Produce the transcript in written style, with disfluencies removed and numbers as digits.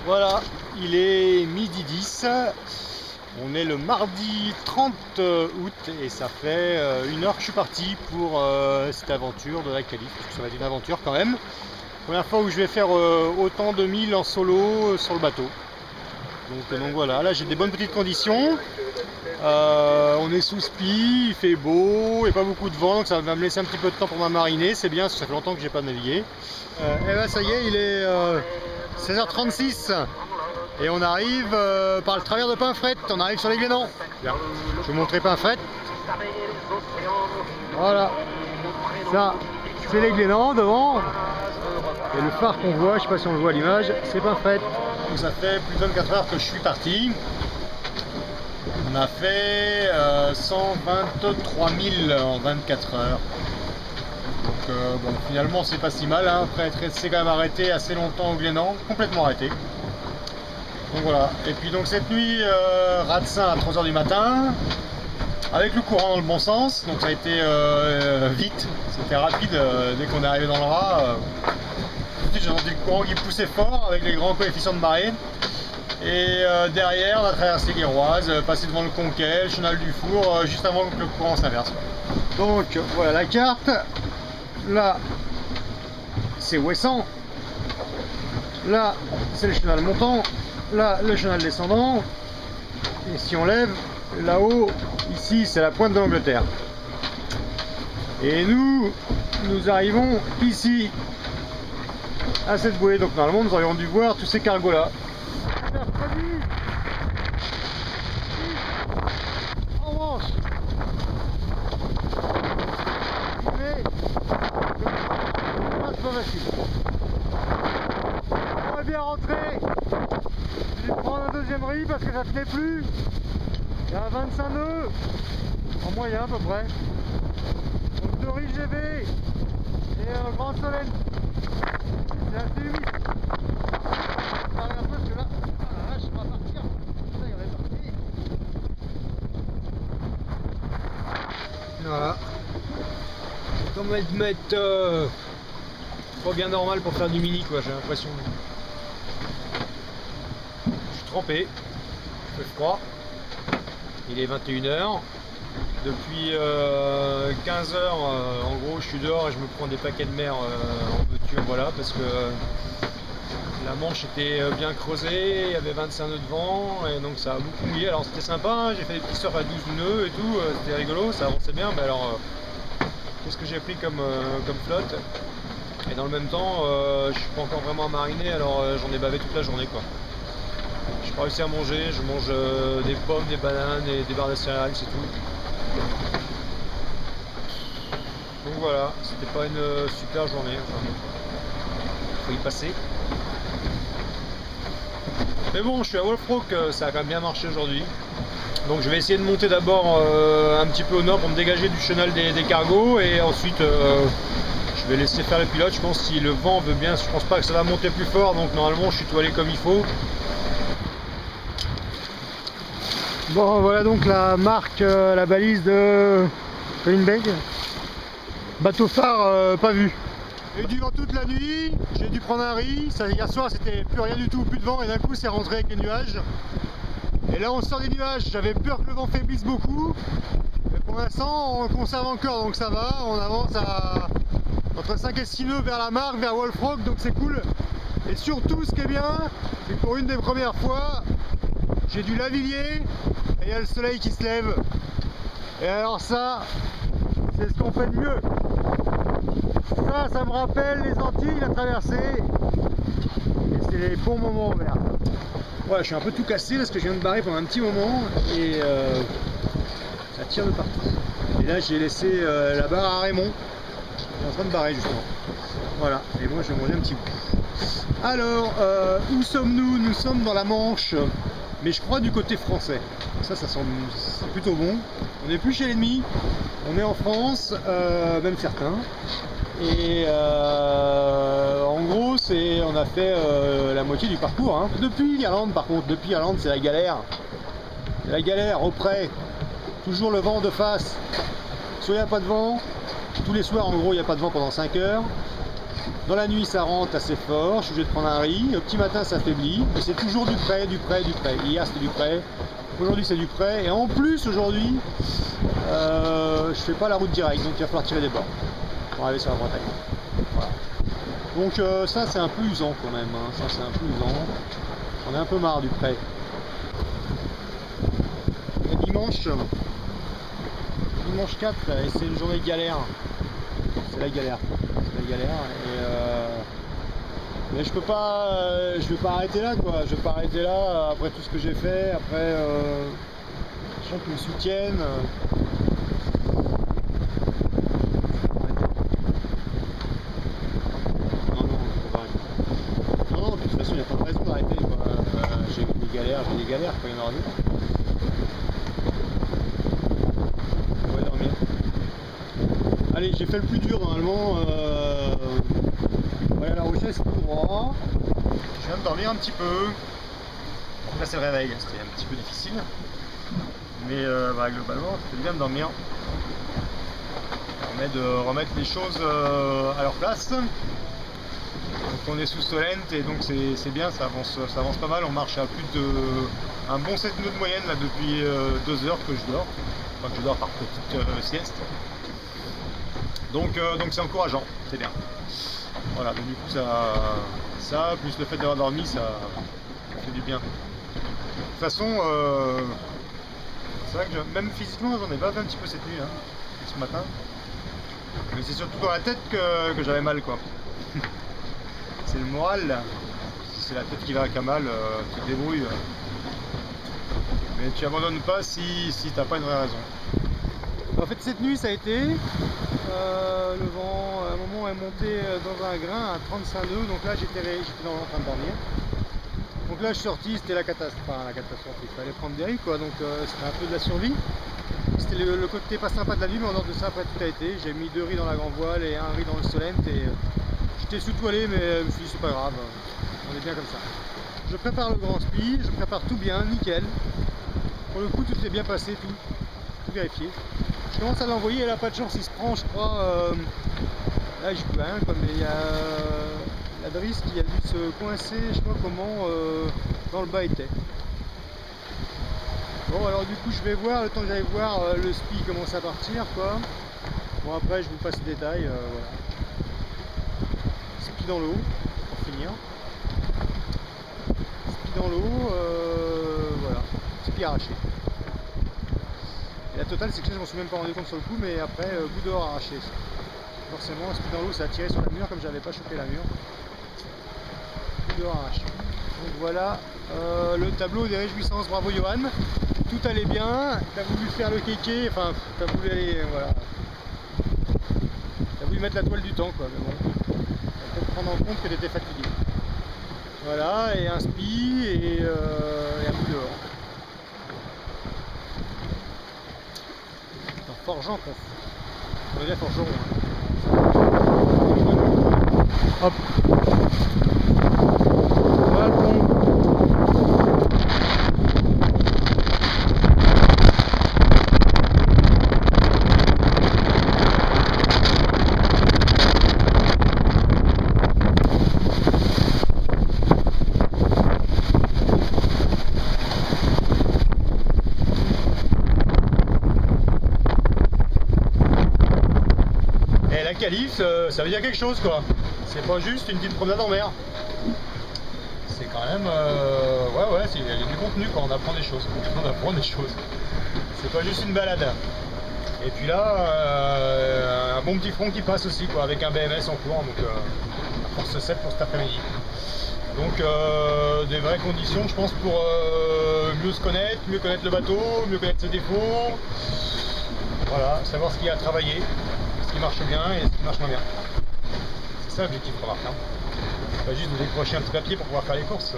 Voilà, il est midi 10, on est le mardi 30 août et ça fait 1 heure que je suis parti pour cette aventure de la Calife, parce que ça va être une aventure quand même. Première fois où je vais faire autant de milles en solo sur le bateau. Donc voilà, là j'ai des bonnes petites conditions. On est sous spi, il fait beau, il n'y a pas beaucoup de vent, donc ça va me laisser un petit peu de temps pour m'amariner, c'est bien, parce que ça fait longtemps que j'ai pas navigué. Et là ça y est, il est 16h36 et on arrive par le travers de Pinfret, on arrive sur les Glénans. Je vais vous montrer Pinfret. Voilà, ça c'est les Glénans devant. Et le phare qu'on voit, je sais pas si on le voit à l'image, c'est Pinfret. Donc ça fait plus de 24 heures que je suis parti. On a fait 123 000 en 24 heures. Donc bon, finalement c'est pas si mal, hein. Après être resté quand même arrêté assez longtemps au Glénan, complètement arrêté. Donc voilà, et puis donc cette nuit, Radsin à 3 h du matin, avec le courant dans le bon sens, donc ça a été vite, c'était rapide dès qu'on est arrivé dans le raz. Tout de suite j'ai entendu le courant qui poussait fort avec les grands coefficients de marée. Et derrière, on a traversé l'Iroise, passé devant le Conquet, le chenal du Four, juste avant que le courant s'inverse. Donc voilà la carte. Là, c'est Ouessant. Là, c'est le chenal montant. Là, le chenal descendant. Et si on lève, là-haut, ici, c'est la pointe de l'Angleterre. Et nous arrivons ici, à cette bouée. Donc normalement, nous aurions dû voir tous ces cargos-là. Mercredi, en revanche, mais c'est pas facile. On va bien rentrer. Je vais prendre un deuxième riz parce que ça tenait plus. Il y a 25 nœuds en moyen à peu près. Donc 2 riz GV et un grand soleil. C'est assez humide. On va un peu parce que là. Voilà. Comme mettre pas bien normal pour faire du mini quoi, j'ai l'impression. Je suis trempé, il fait froid. Il est 21 h. Depuis 15 h en gros je suis dehors et je me prends des paquets de mer en voiture, voilà, parce que la Manche était bien creusée, il y avait 25 nœuds de vent et donc ça a beaucoup mouillé. Alors c'était sympa, hein, j'ai fait des petits surfs à 12 nœuds et tout, c'était rigolo, ça avançait bien. Mais alors qu'est-ce que j'ai pris comme flotte? Et dans le même temps je suis pas encore vraiment mariné, alors j'en ai bavé toute la journée quoi. J'ai pas réussi à manger, je mange des pommes, des bananes et des barres de céréales, c'est tout. Donc voilà, c'était pas une super journée, enfin, faut y passer. Mais bon, je suis à Wolfrock, ça a quand même bien marché aujourd'hui. Donc je vais essayer de monter d'abord un petit peu au nord pour me dégager du chenal des cargos et ensuite je vais laisser faire le pilote. Je pense que si le vent veut bien, je pense pas que ça va monter plus fort, donc normalement je suis toilé comme il faut. Bon voilà donc la marque, la balise de Colin Bay. Bateau phare pas vu. Et durant toute la nuit, j'ai dû prendre un riz. Hier soir c'était plus rien du tout, plus de vent et d'un coup c'est rentré avec les nuages. Et là on sort des nuages, j'avais peur que le vent faiblisse beaucoup. Mais pour l'instant on conserve encore, donc ça va, on avance à entre 5 et 6 nœuds vers la marque, vers Wolfrock, donc c'est cool. Et surtout ce qui est bien, c'est que pour une des premières fois, j'ai du lavillier et il y a le soleil qui se lève. Et alors ça, c'est ce qu'on fait de mieux. Ça me rappelle les Antilles, la traversée. Et c'est les bons moments en mer. Voilà, je suis un peu tout cassé parce que je viens de barrer pendant un petit moment et ça tire de partout. Et là j'ai laissé la barre à Raymond. Il est en train de barrer justement. Voilà, et moi je vais manger un petit bout. Alors, où sommes-nous? Nous sommes dans la Manche, mais je crois du côté français. Ça sent plutôt bon. On n'est plus chez l'ennemi, on est en France, même certains. Et en gros, on a fait la moitié du parcours. Hein. Depuis l'Irlande, par contre, depuis l'Irlande, c'est la galère. La galère auprès, toujours le vent de face. Soit il n'y a pas de vent, tous les soirs en gros il n'y a pas de vent pendant 5 heures. Dans la nuit ça rentre assez fort, je suis obligé de prendre un riz, au petit matin ça affaiblit, et c'est toujours du près, du près, du près. Hier c'était du près, aujourd'hui c'est du près, et en plus aujourd'hui je fais pas la route directe, donc il va falloir tirer des bords pour arriver sur la Bretagne. Voilà. Donc ça c'est un peu usant quand même, hein. Ça c'est un peu usant, on est un peu marre du près. Et dimanche 4 et c'est une journée galère, c'est la galère. Mais je vais pas arrêter là quoi, je vais pas arrêter là après tout ce que j'ai fait, après les gens qui me soutiennent. Non, de toute façon il n'y a pas de raison d'arrêter quoi. J'ai des galères, il y en aura d'autres. On va dormir. Allez, j'ai fait le plus dur normalement. Voilà, La Rochelle c'est tout droit. Je viens de dormir un petit peu. Là c'est le réveil, c'était un petit peu difficile. Mais globalement, c'est bien de dormir. Ça permet de remettre les choses à leur place. Donc on est sous Solent et donc c'est bien, ça avance pas mal. On marche à plus de un bon 7 nœuds de moyenne là depuis 2 heures que je dors. Enfin que je dors par petite sieste. Donc c'est encourageant, c'est bien. Voilà, donc du coup ça plus le fait d'avoir dormi, ça fait du bien. De toute façon, c'est vrai que même physiquement j'en ai pas fait un petit peu cette nuit, hein, ce matin. Mais c'est surtout dans la tête que j'avais mal quoi. C'est le moral là. C'est la tête qui va à mal, tu te débrouilles. Mais tu abandonnes pas si t'as pas une vraie raison. En fait cette nuit ça a été, le vent à un moment est monté dans un grain à 35 nœuds, donc là j'étais en train de dormir. Donc là je suis sorti, c'était la catastrophe, enfin la catastrophe, il fallait prendre des riz quoi, donc c'était un peu de la survie. C'était le côté pas sympa de la nuit, mais en dehors de ça après tout a été. J'ai mis 2 riz dans la grand voile et 1 riz dans le Solent et j'étais sous-toilé mais je me suis dit c'est pas grave, on est bien comme ça. Je prépare le grand spi, je prépare tout bien, nickel. Pour le coup tout est bien passé, tout vérifié. Je commence à l'envoyer, elle a pas de chance, il se prend je crois, là j'y peux rien quoi, mais il y a la drisse qui a dû se coincer, je sais pas comment, dans le bas était. Bon alors du coup je vais voir, le temps que j'aille voir le spi commence à partir quoi. Bon après je vous passe les détails, voilà. Spi dans l'eau, pour finir. Spi dans l'eau, voilà, spi arraché. Et la totale c'est que ça je m'en suis même pas rendu compte sur le coup, mais après bout dehors arraché. Forcément spi dans l'eau ça a tiré sur la mur comme j'avais pas chopé la mur. Bout dehors arraché. Donc voilà le tableau des réjouissances, bravo Johan. Tout allait bien, t'as voulu faire le kéké, enfin t'as voulu aller, voilà. T'as voulu mettre la toile du temps quoi, mais bon. T'as peut-être prendre en compte que t'étais fatigué. Voilà, et un spi et un bout dehors. C'est un forgeant qu'on fait. On est bien forgeron. Hein. Hop. Voilà le pont. La qualif, ça veut dire quelque chose quoi. C'est pas juste une petite promenade en mer. C'est quand même, ouais, il y a du contenu quand on apprend des choses. On apprend des choses. C'est pas juste une balade. Et puis là, un bon petit front qui passe aussi quoi, avec un BMS en cours, donc force 7 pour cet après-midi. Donc des vraies conditions je pense pour mieux se connaître, mieux connaître le bateau, mieux connaître ses défauts. Voilà, savoir ce qu'il y a à travailler. Qui marche bien et ce qui marche moins bien. C'est ça l'objectif, remarque. Hein. C'est pas juste de décrocher un petit papier pour pouvoir faire les courses.